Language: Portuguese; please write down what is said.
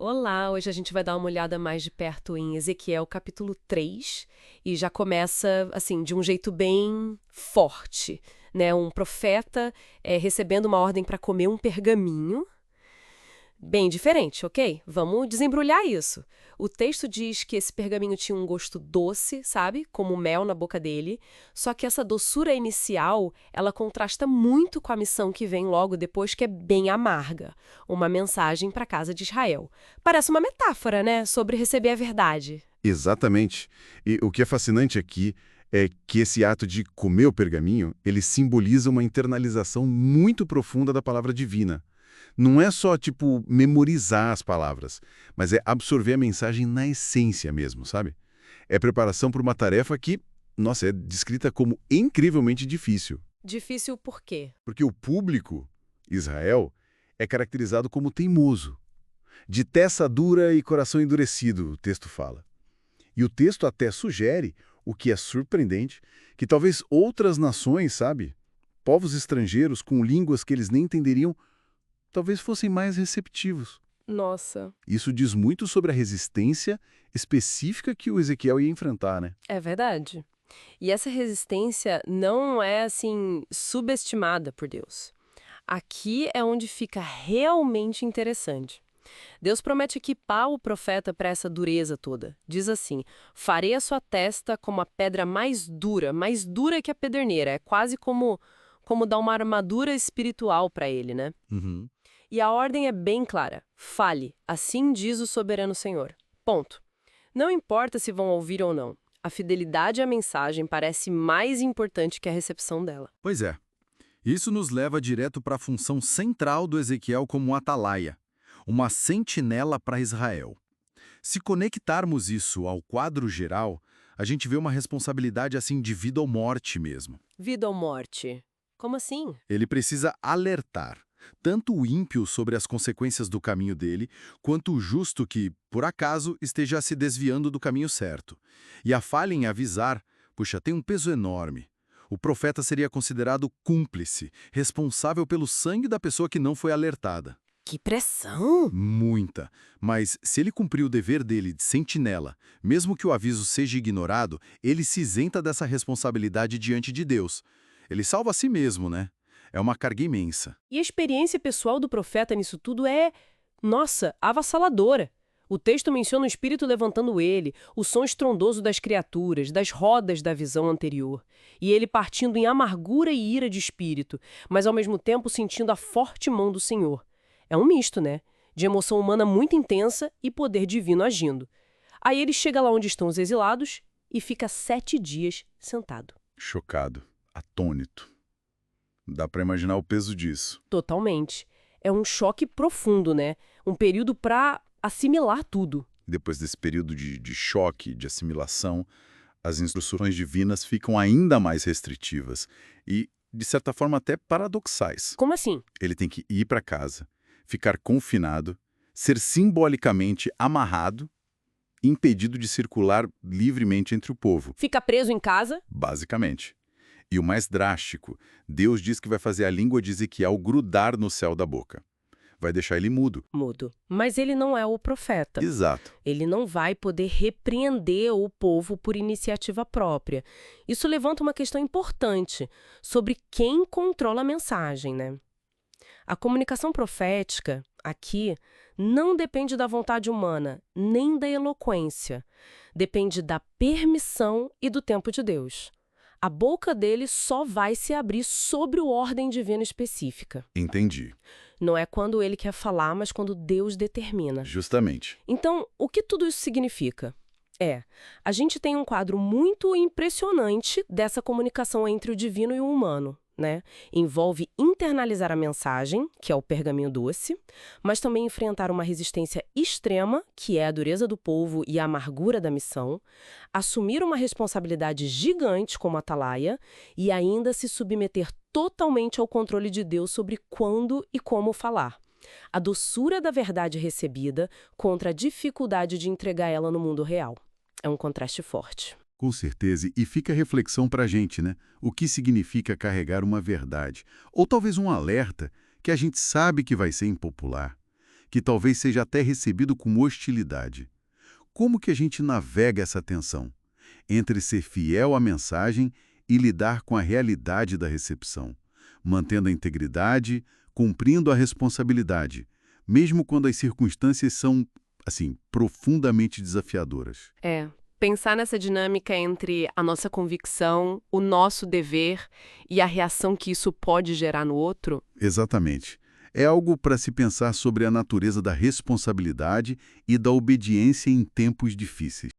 Olá, hoje a gente vai dar uma olhada mais de perto em Ezequiel capítulo 3 e já começa assim de um jeito bem forte, né? Um profeta recebendo uma ordem para comer um pergaminho. Bem diferente, ok? Vamos desembrulhar isso. O texto diz que esse pergaminho tinha um gosto doce, sabe? Como mel na boca dele. Só que essa doçura inicial, ela contrasta muito com a missão que vem logo depois, que é bem amarga. Uma mensagem para a casa de Israel. Parece uma metáfora, né? Sobre receber a verdade. Exatamente. E o que é fascinante aqui é que esse ato de comer o pergaminho, ele simboliza uma internalização muito profunda da palavra divina. Não é só, tipo, memorizar as palavras, mas é absorver a mensagem na essência mesmo, sabe? É preparação para uma tarefa que, nossa, é descrita como incrivelmente difícil. Difícil por quê? Porque o público, Israel, é caracterizado como teimoso, de testa dura e coração endurecido, o texto fala. E o texto até sugere, o que é surpreendente, que talvez outras nações, sabe, povos estrangeiros com línguas que eles nem entenderiam, talvez fossem mais receptivos. Nossa, Isso diz muito sobre a resistência específica que o Ezequiel ia enfrentar, né? é verdade. E essa resistência não é assim subestimada por Deus. Aqui é onde fica realmente interessante. Deus promete equipar o profeta para essa dureza toda. Diz assim: farei a sua testa como a pedra mais dura que a pederneira. É quase como dar uma armadura espiritual para ele, né? Uhum. E a ordem é bem clara: fale, assim diz o soberano Senhor. Ponto. Não importa se vão ouvir ou não. A fidelidade à mensagem parece mais importante que a recepção dela. Pois é. Isso nos leva direto para a função central do Ezequiel como atalaia, uma sentinela para Israel. Se conectarmos isso ao quadro geral, a gente vê uma responsabilidade assim de vida ou morte mesmo. Vida ou morte? Como assim? Ele precisa alertar tanto o ímpio sobre as consequências do caminho dele, quanto o justo que, por acaso, esteja se desviando do caminho certo. E a falha em avisar, puxa, tem um peso enorme. O profeta seria considerado cúmplice, responsável pelo sangue da pessoa que não foi alertada. Que pressão! Muita. Mas se ele cumprir o dever dele de sentinela, mesmo que o aviso seja ignorado, ele se isenta dessa responsabilidade diante de Deus. Ele salva a si mesmo, né? É uma carga imensa. E a experiência pessoal do profeta nisso tudo é, nossa, avassaladora. O texto menciona o espírito levantando ele, o som estrondoso das criaturas, das rodas da visão anterior, e ele partindo em amargura e ira de espírito, mas ao mesmo tempo sentindo a forte mão do Senhor. É um misto, né? De emoção humana muito intensa e poder divino agindo. Aí ele chega lá onde estão os exilados e fica 7 dias sentado. Chocado, atônito. Dá para imaginar o peso disso. Totalmente. É um choque profundo, né? Um período para assimilar tudo. Depois desse período de choque, de assimilação, as instruções divinas ficam ainda mais restritivas e, de certa forma, até paradoxais. Como assim? Ele tem que ir para casa, ficar confinado, ser simbolicamente amarrado, impedido de circular livremente entre o povo, Fica preso em casa? basicamente. E o mais drástico, Deus diz que vai fazer a língua de Ezequiel grudar no céu da boca. Vai deixar ele mudo. Mudo. Mas ele não é o profeta. Exato. Ele não vai poder repreender o povo por iniciativa própria. Isso levanta uma questão importante sobre quem controla a mensagem, né? A comunicação profética, aqui, não depende da vontade humana, nem da eloquência. Depende da permissão e do tempo de Deus. A boca dele só vai se abrir sobre o ordem divina específica. Entendi. Não é quando ele quer falar, mas quando Deus determina. Justamente. Então, o que tudo isso significa? A gente tem um quadro muito impressionante dessa comunicação entre o divino e o humano, né? Envolve internalizar a mensagem, que é o pergaminho doce, mas também enfrentar uma resistência extrema, que é a dureza do povo e a amargura da missão, assumir uma responsabilidade gigante como atalaia e ainda se submeter totalmente ao controle de Deus sobre quando e como falar. A doçura da verdade recebida contra a dificuldade de entregar ela no mundo real. É um contraste forte. Com certeza. E fica a reflexão para a gente, né? O que significa carregar uma verdade? Ou talvez um alerta que a gente sabe que vai ser impopular, que talvez seja até recebido com hostilidade. Como que a gente navega essa tensão entre ser fiel à mensagem e lidar com a realidade da recepção, mantendo a integridade, cumprindo a responsabilidade, mesmo quando as circunstâncias são, assim, profundamente desafiadoras? Pensar nessa dinâmica entre a nossa convicção, o nosso dever e a reação que isso pode gerar no outro. Exatamente. É algo para se pensar sobre a natureza da responsabilidade e da obediência em tempos difíceis.